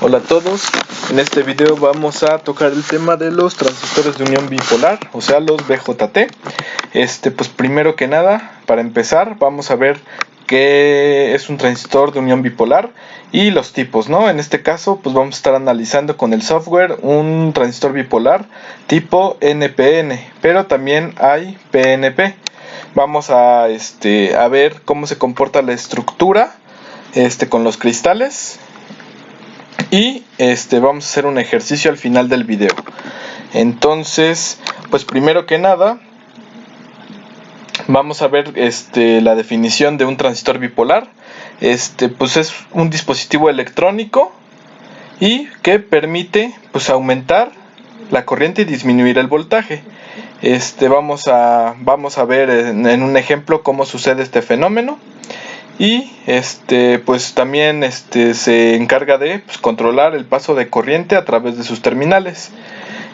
Hola a todos, en este video vamos a tocar el tema de los transistores de unión bipolar, o sea los BJT. Pues primero que nada, para empezar, vamos a ver qué es un transistor de unión bipolar y los tipos, ¿no? En este caso, pues vamos a estar analizando con el software un transistor bipolar tipo NPN, pero también hay PNP. Vamos a ver cómo se comporta la estructura con los cristales. Y vamos a hacer un ejercicio al final del video. Entonces, pues primero que nada, vamos a ver la definición de un transistor bipolar. Pues es un dispositivo electrónico y que permite pues aumentar la corriente y disminuir el voltaje. Vamos a ver en un ejemplo cómo sucede este fenómeno. Y pues también se encarga de controlar el paso de corriente a través de sus terminales.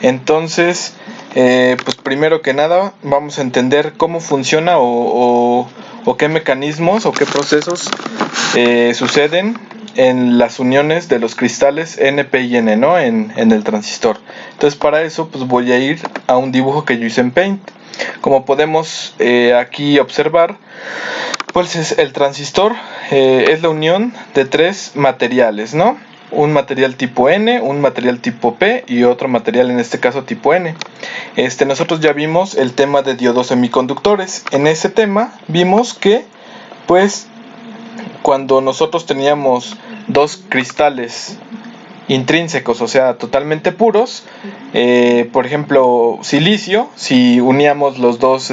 Entonces, pues primero que nada vamos a entender cómo funciona o qué mecanismos o qué procesos suceden en las uniones de los cristales NP y N, ¿no? en el transistor. Entonces para eso pues voy a ir a un dibujo que yo hice en Paint. Como podemos aquí observar, pues el transistor es la unión de tres materiales, ¿no? Un material tipo N, un material tipo P y otro material, en este caso tipo N. Nosotros ya vimos el tema de diodos semiconductores. En ese tema vimos que pues cuando nosotros teníamos dos cristales intrínsecos, o sea, totalmente puros, por ejemplo, silicio, si uníamos los dos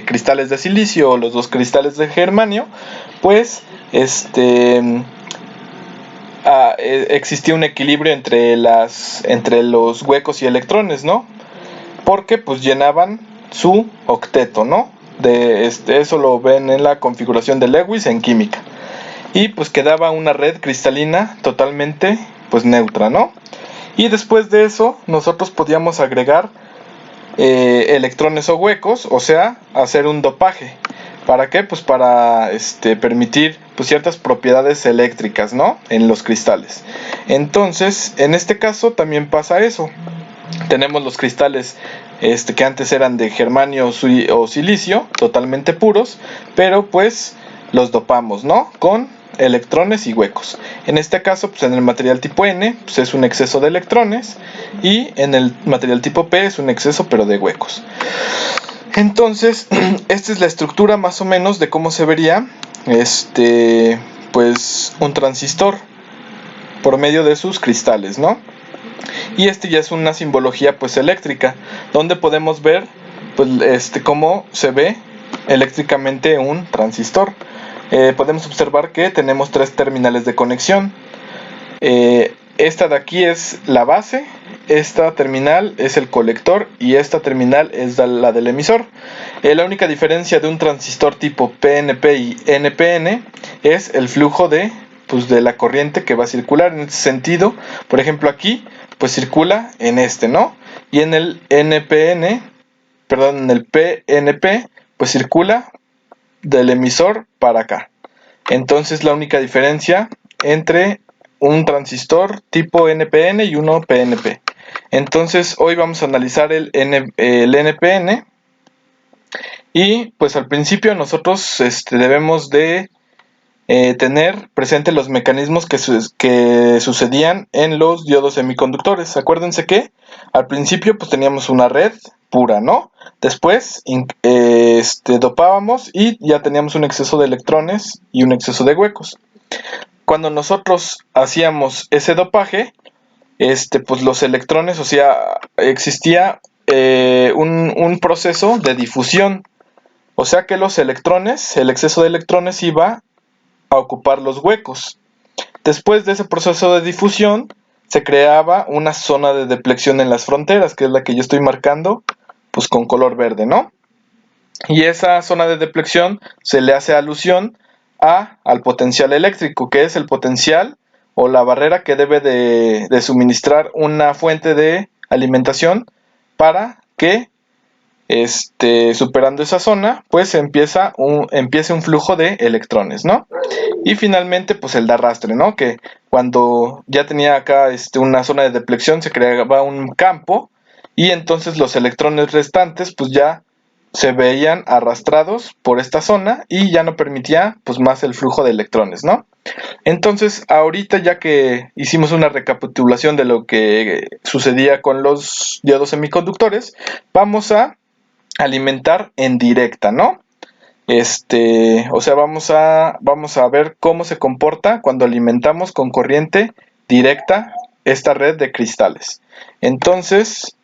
cristales de silicio o los dos cristales de germanio, pues existía un equilibrio entre los huecos y electrones, ¿no? Porque pues llenaban su octeto, ¿no? Eso lo ven en la configuración de Lewis en química. Y pues quedaba una red cristalina totalmente pues neutra, ¿no? Y después de eso nosotros podíamos agregar electrones o huecos, o sea, hacer un dopaje. ¿Para qué? Pues para permitir pues ciertas propiedades eléctricas, ¿no? En los cristales. Entonces, en este caso también pasa eso. Tenemos los cristales que antes eran de germanio o silicio, totalmente puros, pero pues los dopamos, ¿no? Con electrones y huecos. En este caso, pues en el material tipo N, pues es un exceso de electrones, y en el material tipo P es un exceso pero de huecos. Entonces, esta es la estructura más o menos de cómo se vería pues un transistor por medio de sus cristales, ¿no? Y ya es una simbología pues eléctrica, donde podemos ver pues cómo se ve eléctricamente un transistor. Podemos observar que tenemos tres terminales de conexión. Esta de aquí es la base, esta terminal es el colector y esta terminal es la del emisor. La única diferencia de un transistor tipo PNP y NPN es el flujo de la corriente que va a circular. En este sentido, por ejemplo aquí pues circula en ¿no? Y en el NPN, perdón, en el PNP pues circula del emisor para acá. Entonces la única diferencia entre un transistor tipo NPN y uno PNP. Entonces hoy vamos a analizar el NPN. Y pues al principio nosotros debemos de tener presente los mecanismos que sucedían en los diodos semiconductores. Acuérdense que al principio pues teníamos una red pura, ¿no? Después dopábamos y ya teníamos un exceso de electrones y un exceso de huecos. Cuando nosotros hacíamos ese dopaje, pues los electrones, o sea, existía un proceso de difusión. O sea que los electrones, el exceso de electrones iba a ocupar los huecos. Después de ese proceso de difusión, se creaba una zona de depleción en las fronteras, que es la que yo estoy marcando pues con color verde, ¿no? Y esa zona de depleción se le hace alusión al potencial eléctrico, que es el potencial o la barrera que debe de suministrar una fuente de alimentación para que superando esa zona, pues empieza un flujo de electrones, ¿no? Y finalmente, pues el de arrastre, ¿no? Que cuando ya tenía acá una zona de depleción, se creaba un campo y entonces los electrones restantes, pues ya se veían arrastrados por esta zona y ya no permitía, pues, más el flujo de electrones, ¿no? Entonces, ahorita ya que hicimos una recapitulación de lo que sucedía con los diodos semiconductores, vamos a alimentar en directa, ¿no? O sea, vamos a ver cómo se comporta cuando alimentamos con corriente directa esta red de cristales. Entonces,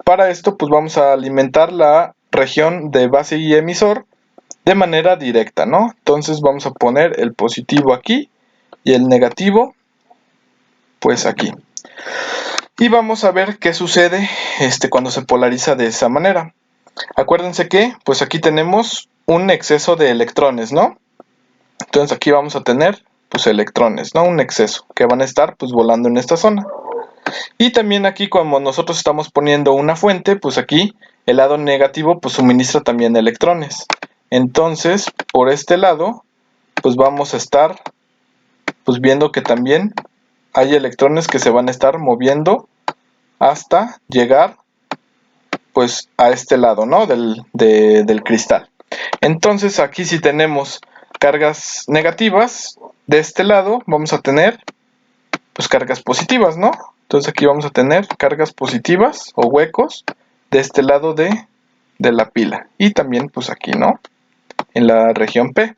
para esto, pues vamos a alimentar la región de base y emisor de manera directa, ¿no? Entonces vamos a poner el positivo aquí y el negativo, pues aquí. Y vamos a ver qué sucede cuando se polariza de esa manera. Acuérdense que, pues aquí tenemos un exceso de electrones, ¿no? Entonces aquí vamos a tener, pues, electrones, ¿no? Un exceso, que van a estar, pues, volando en esta zona. Y también aquí, como nosotros estamos poniendo una fuente, pues aquí el lado negativo, pues, suministra también electrones. Entonces, por este lado, pues vamos a estar, pues, viendo que también hay electrones que se van a estar moviendo hasta llegar, pues, a este lado, ¿no? del cristal. Entonces aquí, si tenemos cargas negativas, de este lado vamos a tener, pues, cargas positivas, ¿no? Entonces aquí vamos a tener cargas positivas o huecos de este lado de la pila. Y también, pues, aquí, ¿no? En la región P.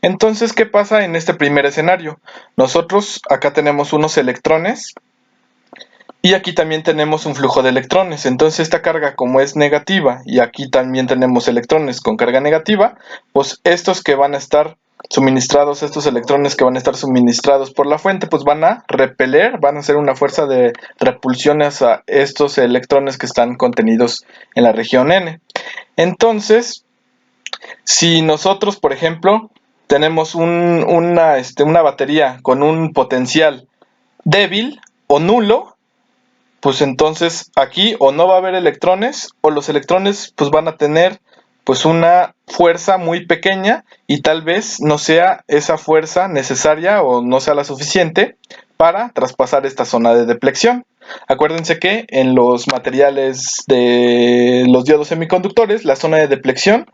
Entonces, ¿qué pasa en este primer escenario? Nosotros acá tenemos unos electrones y aquí también tenemos un flujo de electrones. Entonces esta carga, como es negativa, y aquí también tenemos electrones con carga negativa, pues estos que van a estar suministrados, estos electrones que van a estar suministrados por la fuente, pues van a repeler, van a hacer una fuerza de repulsión hacia estos electrones que están contenidos en la región N. Entonces, si nosotros, por ejemplo, tenemos una batería con un potencial débil o nulo, pues entonces aquí o no va a haber electrones o los electrones, pues, van a tener, pues, una fuerza muy pequeña y tal vez no sea esa fuerza necesaria o no sea la suficiente para traspasar esta zona de depleción. Acuérdense que en los materiales de los diodos semiconductores, la zona de depleción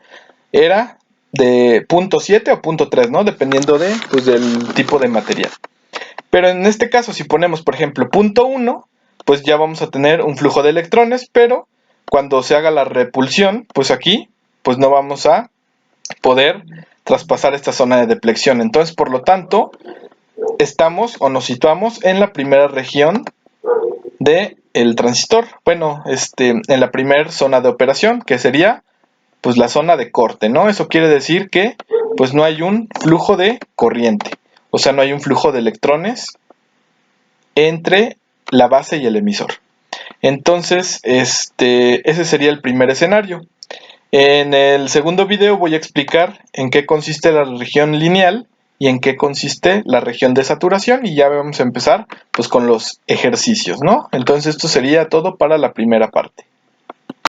era de 0.7 o 0.3, ¿no? Dependiendo pues, del tipo de material. Pero en este caso, si ponemos, por ejemplo, 0.1, pues ya vamos a tener un flujo de electrones, pero cuando se haga la repulsión, pues aquí, pues no vamos a poder traspasar esta zona de depleción. Entonces, por lo tanto, estamos o nos situamos en la primera región del transistor. Bueno, en la primera zona de operación, que sería, pues, la zona de corte, ¿no? Eso quiere decir que, pues, no hay un flujo de corriente. O sea, no hay un flujo de electrones entre la base y el emisor. Entonces, ese sería el primer escenario. En el segundo video voy a explicar en qué consiste la región lineal y en qué consiste la región de saturación, y ya vamos a empezar, pues, con los ejercicios, ¿no? Entonces esto sería todo para la primera parte.